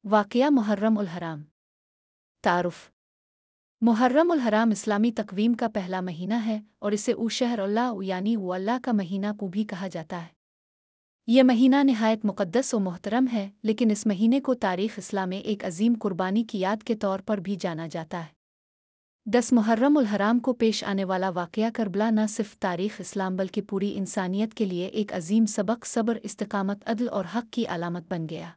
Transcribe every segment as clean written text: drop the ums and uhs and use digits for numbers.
वाक़या मुहर्रम उल हराम। तारुफ़। मुहर्रम उल हराम इस्लामी तक़वीम का पहला महीना है और इसे शहर यानी अल्लाह का महीना भी कहा जाता है। यह महीना निहायत मुक़द्दस व मोहतरम है, लेकिन इस महीने को तारीख़ इस्लाम में एक अजीम कुर्बानी की याद के तौर पर भी जाना जाता है। 10 मुहर्रम उल हराम को पेश आने वाला वाक़या करबला न सिर्फ तारीख़ इस्लाम बल्कि पूरी इंसानियत के लिए एक अजीम सबक, सब्र, इस्तिक़ामत, अदल और हक़ की अलामत बन गया।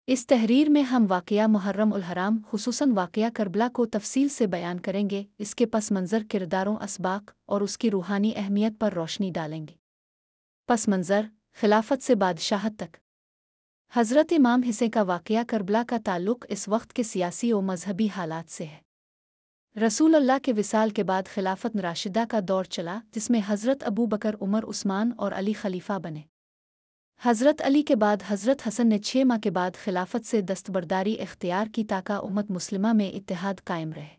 इस तहरीर में हम वाक़या मुहर्रम उल हराम, खुसूसन वाक़या करबला को तफ़सील से बयान करेंगे, इसके पस मंज़र, किरदारों, असबाक़ और उसकी रूहानी अहमियत पर रोशनी डालेंगे। पस मंज़र, खिलाफत से बादशाहत तक। हज़रत इमाम हिस्से का वाक़या करबला का ताल्लुक़ इस वक्त के सियासी और मजहबी हालात से है। रसूल अल्लाह के विसाल के बाद खिलाफत राशिदा का दौर चला, जिसमें हज़रत अबू बकर, उमर, उस्मान और अली खलीफा बने। हज़रत अली के बाद हज़रत हसन ने 6 माह के बाद खिलाफत से दस्तबरदारी इख्तियार की ताकि उम्मत मुस्लिमा में इत्तेहाद कायम रहे।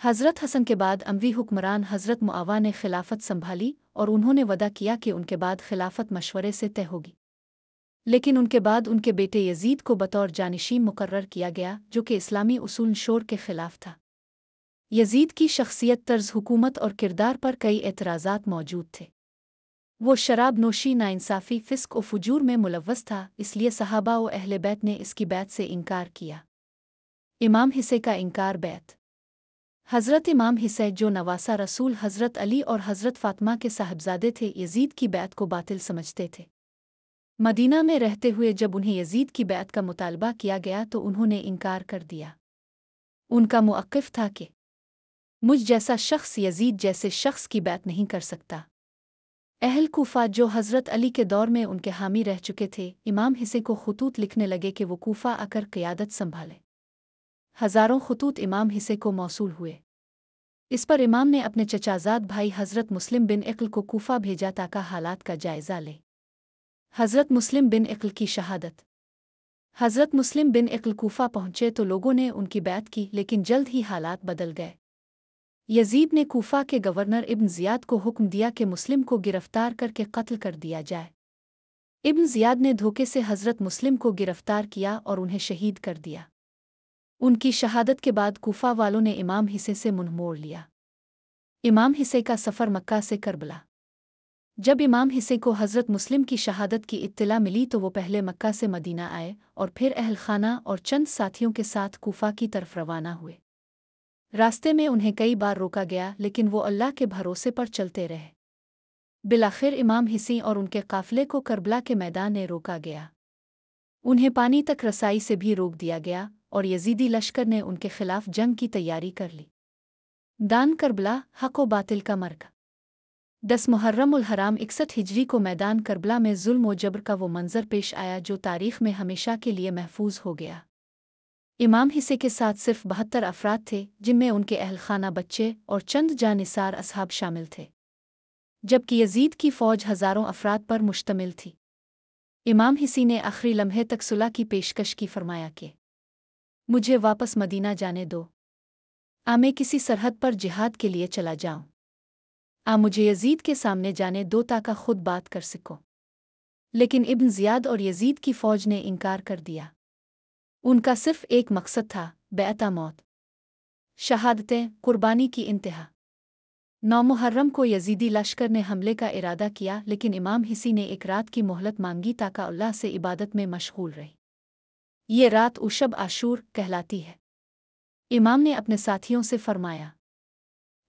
हज़रत हसन के बाद अमवी हुक्मरान हज़रत मुआवा ने खिलाफत संभाली और उन्होंने वदा किया कि उनके बाद खिलाफत मशवरे से तय होगी। लेकिन उनके बाद उनके बेटे यजीद को बतौर जानिशीन मुकर्रर किया गया, जो कि इस्लामी उसूल शोर के खिलाफ था। यजीद की शख्सियत, तर्ज हुकूमत और किरदार पर कई एतराज़ात मौजूद थे। वो शराब नोशी, नाइंसाफ़ी, फ़िस्क और फुजूर में मुलव्वस था, इसलिए सहाबा व अहले बैत ने इसकी बैत से इनकार किया। इमाम हिस्से का इनकार बैत। हज़रत इमाम हिस्से, जो नवासा रसूल हज़रत अली और हज़रत फ़ातिमा के साहिबजादे थे, यजीद की बैत को बातिल समझते थे। मदीना में रहते हुए जब उन्हें यजीद की बैत का मुतालबा किया गया तो उन्होंने इनकार कर दिया। उनका मुअक्किफ़ था कि मुझ जैसा शख्स यजीद जैसे शख्स की बैत नहीं कर सकता। अहल कूफा, जो हज़रत अली के दौर में उनके हामी रह चुके थे, इमाम हिस्से को ख़ुतूत लिखने लगे कि वो कूफा आकर क़ियादत संभाले। हज़ारों ख़ुतूत इमाम हिस्से को मौसूल हुए। इस पर इमाम ने अपने चचाज़ाद भाई हज़रत मुस्लिम बिन इक़्ल को कूफा भेजा ताकि हालात का जायज़ा ले। हज़रत मुस्लिम बिन इक़्ल की शहादत। हज़रत मुस्लिम बिन इक़्ल कूफा पहुँचे तो लोगों ने उनकी बैत की, लेकिन जल्द ही हालात बदल गए। यजीद ने कूफा के गवर्नर इब्न ज़ियाद को हुक्म दिया कि मुस्लिम को गिरफ्तार करके कत्ल कर दिया जाए। इब्न ज़ियाद ने धोखे से हज़रत मुस्लिम को गिरफ्तार किया और उन्हें शहीद कर दिया। उनकी शहादत के बाद कूफा वालों ने इमाम हिस्से से मुँह मोड़ लिया। इमाम हिस्से का सफ़र मक्का से करबला। जब इमाम हिस्से को हज़रत मुस्लिम की शहादत की इत्तला मिली तो वो पहले मक्का से मदीना आए और फिर अहल खाना और चंद साथियों के साथ कूफा की तरफ रवाना हुए। रास्ते में उन्हें कई बार रोका गया, लेकिन वो अल्लाह के भरोसे पर चलते रहे। बिलाखिर इमाम हिस्सी और उनके काफ़िले को करबला के मैदान में रोका गया। उन्हें पानी तक रसाई से भी रोक दिया गया और यजीदी लश्कर ने उनके खिलाफ जंग की तैयारी कर ली। दान करबला, हक़ व बातिल का मरका। 10 मुहर्रम उल हराम 61 हिजरी को मैदान करबला में जुल्म व जबर का वो मंजर पेश आया जो तारीख़ में हमेशा के लिए महफूज हो गया। इमाम हिस्से के साथ सिर्फ 72 अफराद थे, जिनमें उनके अहल खाना, बच्चे और चंद जानिसार असहाब शामिल थे, जबकि यजीद की फ़ौज हज़ारों अफराद पर मुश्तमिल थी। इमाम हिस्सी ने आखिरी लम्हे तक सुलह की पेशकश की, फरमाया कि मुझे वापस मदीना जाने दो। मैं किसी सरहद पर जिहाद के लिए चला जाऊं। मुझे यजीद के सामने जाने दो ताकि खुद बात कर सको। लेकिन इब्न ज़ियाद और यजीद की फ़ौज ने इनकार कर दिया। उनका सिर्फ एक मकसद था, बैअता मौत, शहादतें, कुर्बानी की इंतहा। 9 मुहर्रम को यजीदी लश्कर ने हमले का इरादा किया, लेकिन इमाम हिस्सी ने एक रात की मोहलत मांगी ताकि अल्लाह से इबादत में मशगूल रहे। ये रात उशब आशूर कहलाती है। इमाम ने अपने साथियों से फरमाया,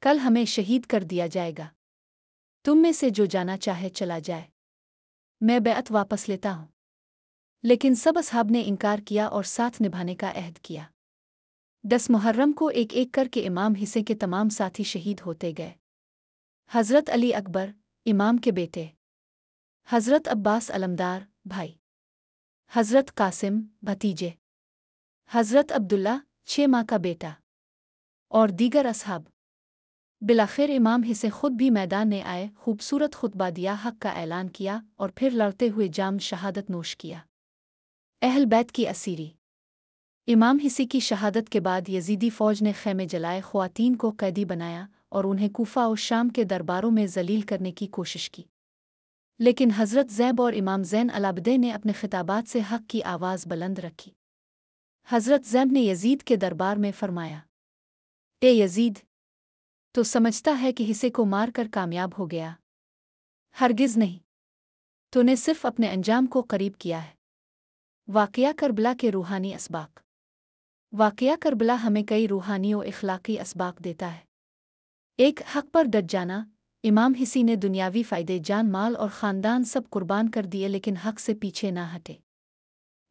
कल हमें शहीद कर दिया जाएगा। तुम में से जो जाना चाहे चला जाए, मैं बैअत वापस लेता हूँ। लेकिन सब असहाब ने इनकार किया और साथ निभाने का अहद किया। 10 मुहर्रम को एक एक करके इमाम हिस्से के तमाम साथी शहीद होते गए। हज़रत अली अकबर, इमाम के बेटे, हज़रत अब्बास अलमदार, भाई, हज़रत कासिम, भतीजे, हज़रत अब्दुल्ला, 6 माह का बेटा, और दीगर असहाब। बिलाखिर इमाम हिस्से खुद भी मैदान में आए, खूबसूरत खुतबा दिया, हक़ का ऐलान किया और फिर लड़ते हुए जाम शहादत नोश किया। अहल बैत की असीरी। इमाम हिस्सी की शहादत के बाद यजीदी फ़ौज ने ख़ैमे जलाए, ख़वातीन को कैदी बनाया और उन्हें कूफा और शाम के दरबारों में ज़लील करने की कोशिश की। लेकिन हज़रत ज़ैब और इमाम ज़ैन अलाबदे ने अपने खिताबात से हक़ की आवाज़ बुलंद रखी। हज़रत ज़ैब ने यजीद के दरबार में फरमाया, ए यजीद, तो समझता है कि हिस्से को मार कर कामयाब हो गया? हरगिज़ नहीं, तूने सिर्फ अपने अंजाम को करीब किया है। वाक़या करबला के रूहानी असबाक। वाक़या करबला हमें कई रूहानी और इखलाकी असबाक देता है। एक, हक़ पर डट जाना। इमाम हिसी ने दुनियावी फ़ायदे, जान माल और ख़ानदान सब कुर्बान कर दिए, लेकिन हक़ से पीछे ना हटे।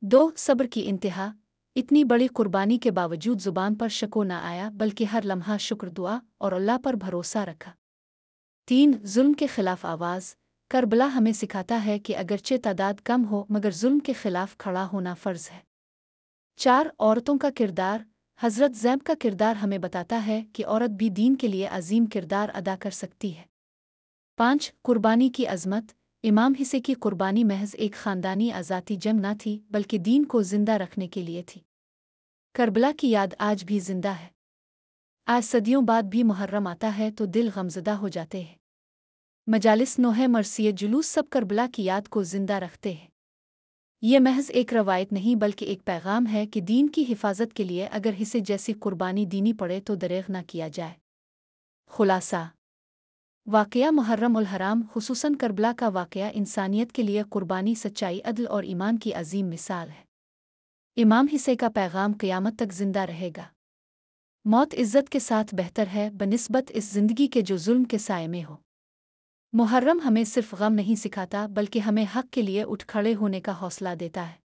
2, सब्र की इंतहा। इतनी बड़ी कुर्बानी के बावजूद ज़ुबान पर शको न आया, बल्कि हर लम्हा शुक्र, दुआ और अल्लाह पर भरोसा रखा। 3, जुल्म के खिलाफ आवाज़। करबला हमें सिखाता है कि अगरचे तादाद कम हो, मगर जुल्म के खिलाफ खड़ा होना फ़र्ज़ है। 4, औरतों का किरदार। हज़रत ज़ैब का किरदार हमें बताता है कि औरत भी दीन के लिए अजीम किरदार अदा कर सकती है। 5, कुर्बानी की अज़मत। इमाम हिस्से की कुर्बानी महज एक ख़ानदानी आज़ादी जंग न थी, बल्कि दीन को ज़िंदा रखने के लिए थी। करबला की याद आज भी ज़िंदा है। आज सदियों बाद भी मुहर्रम आता है तो दिल गमज़दा हो जाते हैं। मजालिस, नोहे, मरसिये, जुलूस सब करबला की याद को ज़िंदा रखते हैं। ये महज एक रवायत नहीं, बल्कि एक पैगाम है कि दीन की हिफाजत के लिए अगर हिस्से जैसी कुर्बानी दीनी पड़े तो दरेग न किया जाए। खुलासा। वाक़या मुहर्रम उल हराम, खुसूसन करबला का वाक़या, इंसानियत के लिए कुर्बानी, सच्चाई, अदल और ईमान की अजीम मिसाल है। इमाम हिस्से का पैगाम क़यामत तक ज़िंदा रहेगा। मौत इज़्ज़त के साथ बेहतर है बनिस्बत इस ज़िंदगी के जो जुल्म के साए में हो। मुहर्रम हमें सिर्फ गम नहीं सिखाता, बल्कि हमें हक़ के लिए उठ खड़े होने का हौसला देता है।